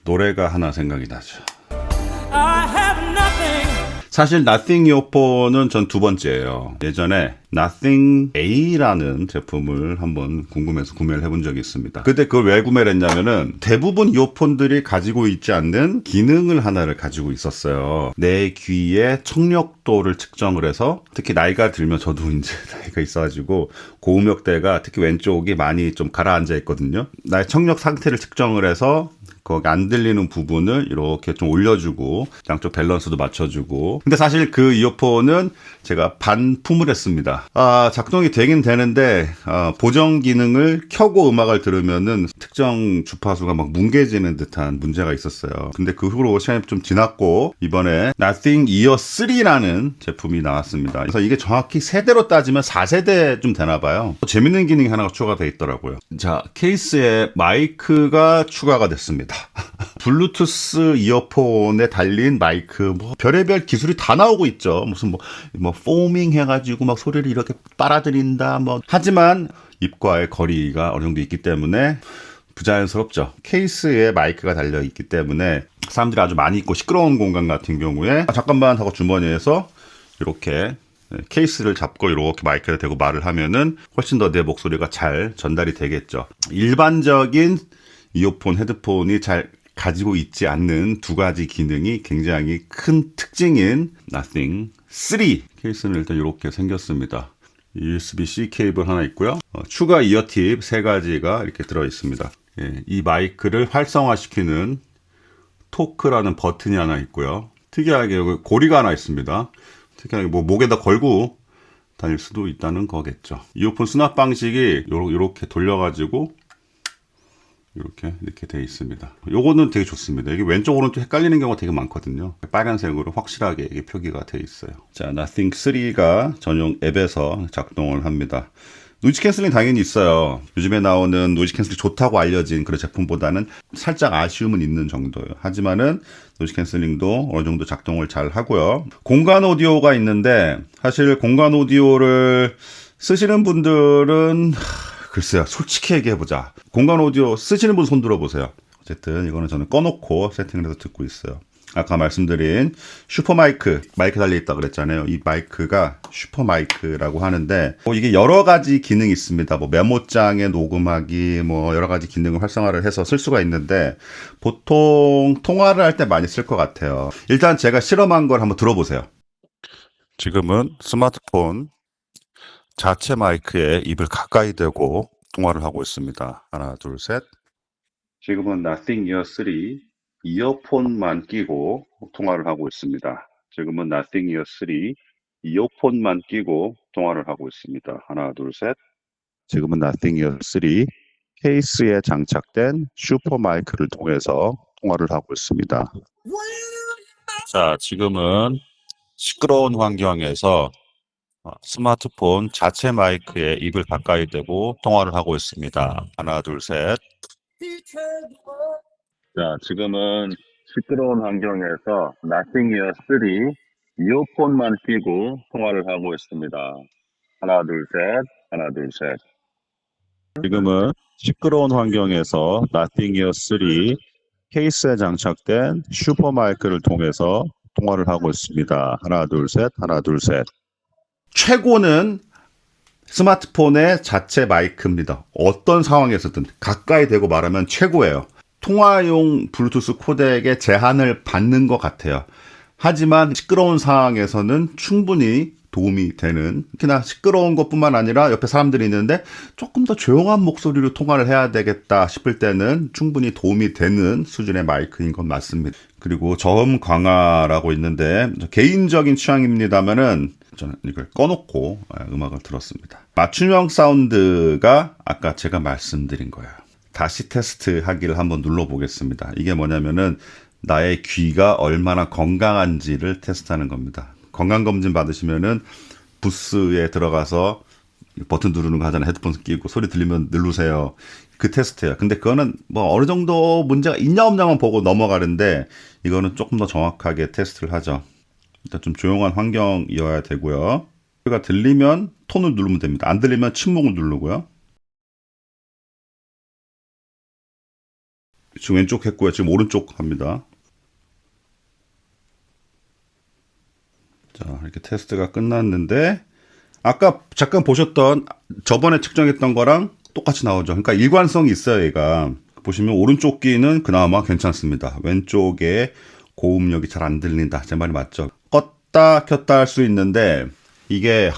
노래가 하나 생각이 나죠. 사실 Nothing 이어폰은 전 두 번째예요. 예전에 Nothing A라는 제품을 한번 궁금해서 구매를 해본 적이 있습니다. 그때 그걸 왜 구매를 했냐면은 대부분 이어폰들이 가지고 있지 않는 기능을 하나를 가지고 있었어요. 내 귀의 청력도를 측정을 해서, 특히 나이가 들면 저도 이제 나이가 있어가지고 고음역대가 특히 왼쪽이 많이 좀 가라앉아 있거든요. 나의 청력 상태를 측정을 해서 거기 안 들리는 부분을 이렇게 좀 올려주고 양쪽 밸런스도 맞춰주고. 근데 사실 그 이어폰은 제가 반품을 했습니다. 작동이 되긴 되는데 보정 기능을 켜고 음악을 들으면은 특정 주파수가 막 뭉개지는 듯한 문제가 있었어요. 근데 그 후로 시간이 좀 지났고 이번에 Nothing Ear 3라는 제품이 나왔습니다. 그래서 이게 정확히 세대로 따지면 4세대 좀 되나 봐요. 재밌는 기능이 하나가 추가되어 있더라고요. 자, 케이스에 마이크가 추가가 됐습니다. 블루투스 이어폰에 달린 마이크, 뭐 별의별 기술이 다 나오고 있죠. 무슨 뭐 포밍 해가지고 막 소리를 이렇게 빨아들인다. 하지만 입과의 거리가 어느 정도 있기 때문에 부자연스럽죠. 케이스에 마이크가 달려 있기 때문에 사람들이 아주 많이 있고 시끄러운 공간 같은 경우에 잠깐만 하고 주머니에서 이렇게 케이스를 잡고 이렇게 마이크를 대고 말을 하면은 훨씬 더 내 목소리가 잘 전달이 되겠죠. 일반적인 이어폰, 헤드폰이 잘 가지고 있지 않는 두 가지 기능이 굉장히 큰 특징인 Nothing 3 케이스는 일단 이렇게 생겼습니다. USB-C 케이블 하나 있고요. 추가 이어팁 3가지가 이렇게 들어 있습니다. 이 마이크를 활성화시키는 토크라는 버튼이 하나 있고요. 특이하게 여기 고리가 하나 있습니다. 특이하게 목에다 걸고 다닐 수도 있다는 거겠죠. 이어폰 수납 방식이 이렇게 돌려가지고 이렇게 돼 있습니다. 요거는 되게 좋습니다. 이게 왼쪽 오른쪽 헷갈리는 경우가 되게 많거든요. 빨간색으로 확실하게 이게 표기가 돼 있어요. 자, Nothing 3가 전용 앱에서 작동을 합니다. 노이즈 캔슬링 당연히 있어요. 요즘에 나오는 노이즈 캔슬링 좋다고 알려진 그런 제품보다는 살짝 아쉬움은 있는 정도예요. 하지만은 노이즈 캔슬링도 어느 정도 작동을 잘 하고요. 공간 오디오가 있는데 사실 공간 오디오를 쓰시는 분들은 글쎄요, 솔직히 얘기해보자. 공간 오디오 쓰시는 분 손 들어보세요. 어쨌든 이거는 저는 꺼놓고 세팅을 해서 듣고 있어요. 아까 말씀드린 슈퍼마이크, 마이크 달려있다 그랬잖아요. 이 마이크가 슈퍼마이크라고 하는데 이게 여러 가지 기능이 있습니다. 메모장에 녹음하기, 여러 가지 기능을 활성화를 해서 쓸 수가 있는데 보통 통화를 할 때 많이 쓸 것 같아요. 일단 제가 실험한 걸 한번 들어보세요. 지금은 스마트폰 자체 마이크에 입을 가까이 대고 통화를 하고 있습니다. 하나, 둘, 셋. 지금은 Nothing Ear 3 이어폰만 끼고 통화를 하고 있습니다. 지금은 Nothing Ear 3 이어폰만 끼고 통화를 하고 있습니다. 하나, 둘, 셋. 지금은 Nothing Ear 3 케이스에 장착된 슈퍼 마이크를 통해서 통화를 하고 있습니다. 자, 지금은 시끄러운 환경에서 스마트폰 자체 마이크에 입을 가까이 대고 통화를 하고 있습니다. 하나, 둘, 셋. 자, 지금은 시끄러운 환경에서 Nothing Ear 3 이어폰만 끼고 통화를 하고 있습니다. 하나, 둘, 셋. 하나, 둘, 셋. 지금은 시끄러운 환경에서 Nothing Ear 3 케이스에 장착된 슈퍼 마이크를 통해서 통화를 하고 있습니다. 하나, 둘, 셋. 하나, 둘, 셋. 최고는 스마트폰의 자체 마이크입니다. 어떤 상황에서든 가까이 대고 말하면 최고예요. 통화용 블루투스 코덱에 제한을 받는 것 같아요. 하지만 시끄러운 상황에서는 충분히 도움이 되는, 특히나 시끄러운 것뿐만 아니라 옆에 사람들이 있는데 조금 더 조용한 목소리로 통화를 해야 되겠다 싶을 때는 충분히 도움이 되는 수준의 마이크인 건 맞습니다. 그리고 저음 강화라고 있는데 개인적인 취향입니다만은 저는 이걸 꺼놓고 음악을 들었습니다. 맞춤형 사운드가 아까 제가 말씀드린 거예요. 다시 테스트 하기를 한번 눌러보겠습니다. 이게 뭐냐면은 나의 귀가 얼마나 건강한지를 테스트하는 겁니다. 건강검진 받으시면은 부스에 들어가서 버튼 누르는 거 하잖아요. 헤드폰 끼고 소리 들리면 누르세요. 그 테스트예요. 근데 그거는 어느 정도 문제가 있냐 없냐만 보고 넘어가는데 이거는 조금 더 정확하게 테스트를 하죠. 일단 좀 조용한 환경이어야 되고요. 소리가 들리면 톤을 누르면 됩니다. 안 들리면 침묵을 누르고요. 지금 왼쪽 했고요. 지금 오른쪽 합니다. 자, 이렇게 테스트가 끝났는데 아까 잠깐 보셨던 저번에 측정했던 거랑 똑같이 나오죠. 그러니까 일관성이 있어요, 얘가. 보시면 오른쪽 귀는 그나마 괜찮습니다. 왼쪽에 고음력이 잘 안 들린다. 제 말이 맞죠? 껐다 켰다 할 수 있는데 이게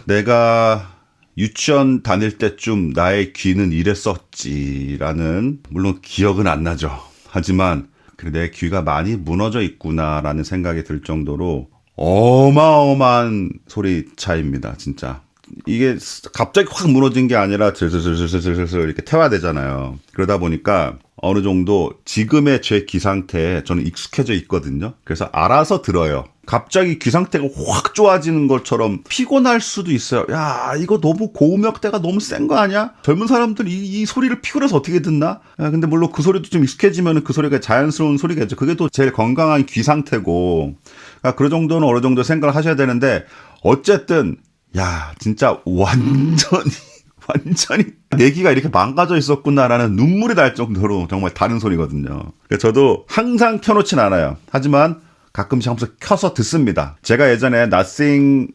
내가 유치원 다닐 때쯤 나의 귀는 이랬었지라는, 물론 기억은 안 나죠. 하지만 내 귀가 많이 무너져 있구나라는 생각이 들 정도로 어마어마한 소리 차이입니다, 진짜. 이게 갑자기 확 무너진 게 아니라 슬슬슬슬슬슬 이렇게 태화되잖아요. 그러다 보니까 어느 정도 지금의 제 귀 상태에 저는 익숙해져 있거든요. 그래서 알아서 들어요. 갑자기 귀 상태가 확 좋아지는 것처럼 피곤할 수도 있어요. 야, 이거 너무 고음역대가 너무 센 거 아니야? 젊은 사람들 이 소리를 피곤해서 어떻게 듣나? 근데 물론 그 소리도 좀 익숙해지면 그 소리가 자연스러운 소리겠죠. 그게 또 제일 건강한 귀 상태고, 그 정도는 어느 정도 생각을 하셔야 되는데, 어쨌든 야, 진짜 완전히 내 귀가 이렇게 망가져 있었구나라는 눈물이 날 정도로 정말 다른 소리거든요. 저도 항상 켜놓진 않아요. 하지만 가끔씩 한 번씩 켜서 듣습니다. 제가 예전에 Nothing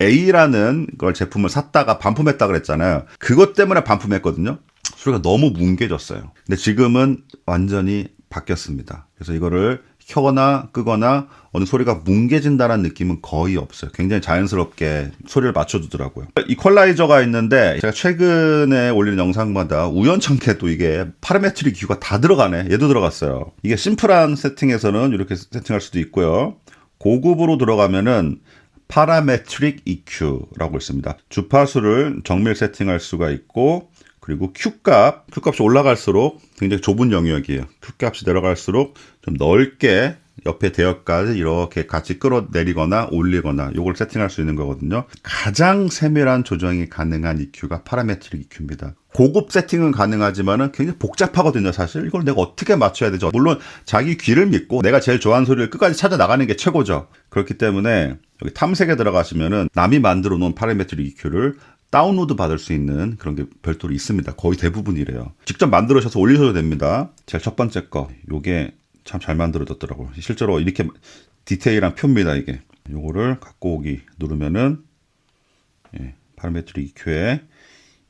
A라는 걸 제품을 샀다가 반품했다 그랬잖아요. 그것 때문에 반품했거든요. 소리가 너무 뭉개졌어요. 근데 지금은 완전히 바뀌었습니다. 그래서 이거를 켜거나 끄거나 어느 소리가 뭉개진다는 느낌은 거의 없어요. 굉장히 자연스럽게 소리를 맞춰주더라고요. 이퀄라이저가 있는데 제가 최근에 올리는 영상마다 우연찮게 또 이게 파라메트릭 EQ가 다 들어가네. 얘도 들어갔어요. 이게 심플한 세팅에서는 이렇게 세팅할 수도 있고요. 고급으로 들어가면은 파라메트릭 EQ라고 있습니다. 주파수를 정밀 세팅할 수가 있고, 그리고 Q값이 올라갈수록 굉장히 좁은 영역이에요. Q값이 내려갈수록 좀 넓게 옆에 대역까지 이렇게 같이 끌어내리거나 올리거나 요걸 세팅할 수 있는 거거든요. 가장 세밀한 조정이 가능한 EQ가 파라메트릭 EQ입니다. 고급 세팅은 가능하지만은 굉장히 복잡하거든요, 사실. 이걸 내가 어떻게 맞춰야 되죠? 물론 자기 귀를 믿고 내가 제일 좋아하는 소리를 끝까지 찾아 나가는 게 최고죠. 그렇기 때문에 여기 탐색에 들어가시면은 남이 만들어 놓은 파라메트릭 EQ를 다운로드 받을 수 있는 그런 게 별도로 있습니다. 거의 대부분이래요. 직접 만들으셔서 올리셔도 됩니다. 제가 첫 번째 거, 요게 참 잘 만들어졌더라고요. 실제로 이렇게 디테일한 표입니다, 이게. 요거를 갖고 오기 누르면은, 파라메트릭 EQ에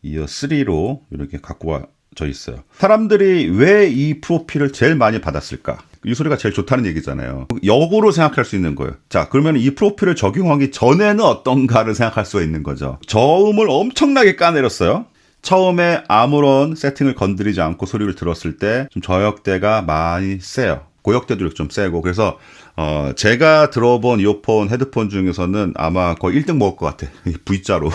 이어 3로 이렇게 갖고 와져 있어요. 사람들이 왜 이 프로필을 제일 많이 받았을까? 이 소리가 제일 좋다는 얘기잖아요. 역으로 생각할 수 있는 거예요. 자, 그러면 이 프로필을 적용하기 전에는 어떤가를 생각할 수가 있는 거죠. 저음을 엄청나게 까내렸어요. 처음에 아무런 세팅을 건드리지 않고 소리를 들었을 때 좀 저역대가 많이 세요. 고역대도 이렇게 좀 세고. 그래서 제가 들어본 이어폰, 헤드폰 중에서는 아마 거의 1등 먹을 것 같아. V자로.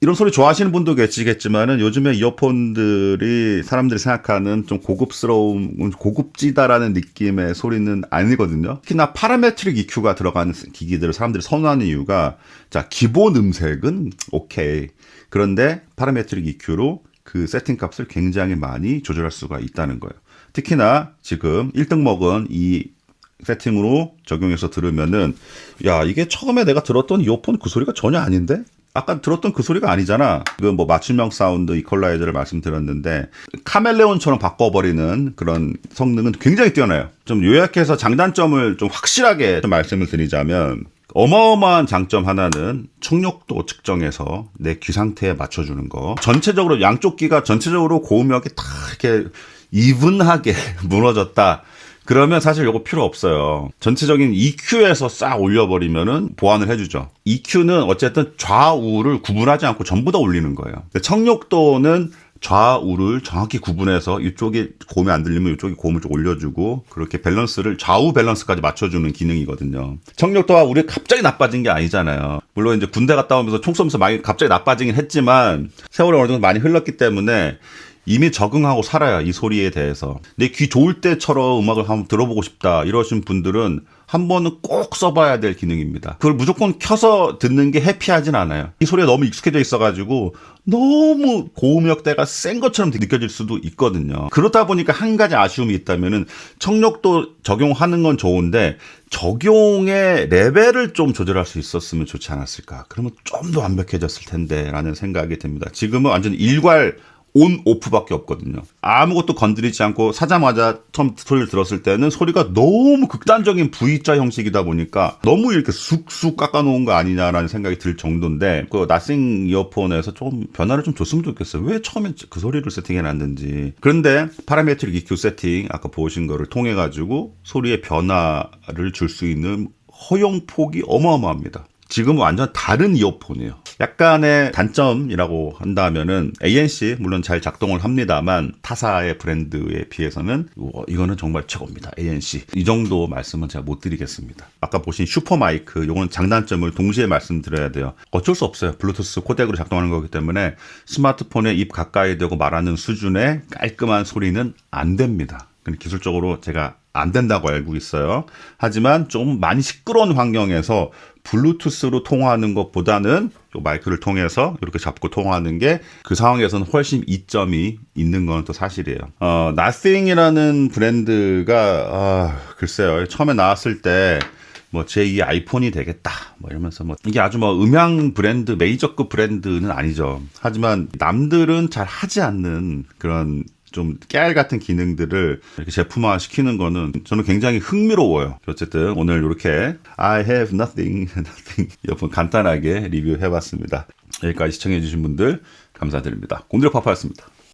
이런 소리 좋아하시는 분도 계시겠지만은 요즘에 이어폰들이 사람들이 생각하는 좀 고급스러운, 고급지다라는 느낌의 소리는 아니거든요. 특히나 파라메트릭 EQ가 들어가는 기기들을 사람들이 선호하는 이유가, 자, 기본 음색은 오케이. 그런데 파라메트릭 EQ로 그 세팅 값을 굉장히 많이 조절할 수가 있다는 거예요. 특히나 지금 1등 먹은 이 세팅으로 적용해서 들으면은, 야, 이게 처음에 내가 들었던 이어폰 그 소리가 전혀 아닌데? 아까 들었던 그 소리가 아니잖아. 그 맞춤형 사운드 이퀄라이저를 말씀드렸는데, 카멜레온처럼 바꿔버리는 그런 성능은 굉장히 뛰어나요. 좀 요약해서 장단점을 좀 확실하게 좀 말씀을 드리자면, 어마어마한 장점 하나는 청력도 측정해서 내 귀 상태에 맞춰주는 거. 전체적으로 양쪽 귀가 전체적으로 고음역이 다 이렇게 이분하게 무너졌다. 그러면 사실 이거 필요 없어요. 전체적인 EQ에서 싹 올려버리면은 보완을 해주죠. EQ는 어쨌든 좌우를 구분하지 않고 전부 다 올리는 거예요. 근데 청력도는 좌우를 정확히 구분해서 이쪽이 고음이 안 들리면 이쪽이 고음을 좀 올려주고, 그렇게 밸런스를, 좌우 밸런스까지 맞춰주는 기능이거든요. 청력도가 우리 갑자기 나빠진 게 아니잖아요. 물론 이제 군대 갔다 오면서 총 쏘면서 많이 갑자기 나빠지긴 했지만 세월이 어느 정도 많이 흘렀기 때문에 이미 적응하고 살아요, 이 소리에 대해서. 내 귀 좋을 때처럼 음악을 한번 들어보고 싶다 이러신 분들은 한 번은 꼭 써봐야 될 기능입니다. 그걸 무조건 켜서 듣는 게 해피하진 않아요. 이 소리에 너무 익숙해져 있어가지고 너무 고음역대가 센 것처럼 느껴질 수도 있거든요. 그렇다 보니까 한 가지 아쉬움이 있다면은, 청력도 적용하는 건 좋은데 적용의 레벨을 좀 조절할 수 있었으면 좋지 않았을까. 그러면 좀 더 완벽해졌을 텐데 라는 생각이 듭니다. 지금은 완전 일괄 온, 오프밖에 없거든요. 아무것도 건드리지 않고 사자마자 처음 소리를 들었을 때는 소리가 너무 극단적인 V자 형식이다 보니까 너무 이렇게 쑥쑥 깎아놓은 거 아니냐라는 생각이 들 정도인데 그 나싱 이어폰에서 좀 변화를 좀 줬으면 좋겠어요. 왜 처음에 그 소리를 세팅해놨는지. 그런데 파라메트릭 EQ 세팅 아까 보신 거를 통해 가지고 소리의 변화를 줄 수 있는 허용폭이 어마어마합니다. 지금은 완전 다른 이어폰이에요. 약간의 단점이라고 한다면은 ANC 물론 잘 작동을 합니다만 타사의 브랜드에 비해서는 이거는 정말 최고입니다. ANC 이 정도 말씀은 제가 못 드리겠습니다. 아까 보신 슈퍼마이크 요거는 장단점을 동시에 말씀드려야 돼요. 어쩔 수 없어요. 블루투스 코덱으로 작동하는 거기 때문에 스마트폰에 입 가까이 대고 말하는 수준의 깔끔한 소리는 안 됩니다. 기술적으로 제가 안 된다고 알고 있어요. 하지만 좀 많이 시끄러운 환경에서 블루투스로 통화하는 것보다는 이 마이크를 통해서 이렇게 잡고 통화하는 게 그 상황에서는 훨씬 이점이 있는 건 또 사실이에요. Nothing이라는 브랜드가 글쎄요. 처음에 나왔을 때 뭐 제2의 아이폰이 되겠다 뭐 이러면서 뭐 이게 아주 뭐 음향 브랜드 메이저급 브랜드는 아니죠. 하지만 남들은 잘 하지 않는 그런 좀 깨알 같은 기능들을 이렇게 제품화 시키는 거는 저는 굉장히 흥미로워요. 어쨌든 오늘 이렇게 I have nothing 이어폰 간단하게 리뷰해봤습니다. 여기까지 시청해주신 분들 감사드립니다. 곰드려 파파였습니다.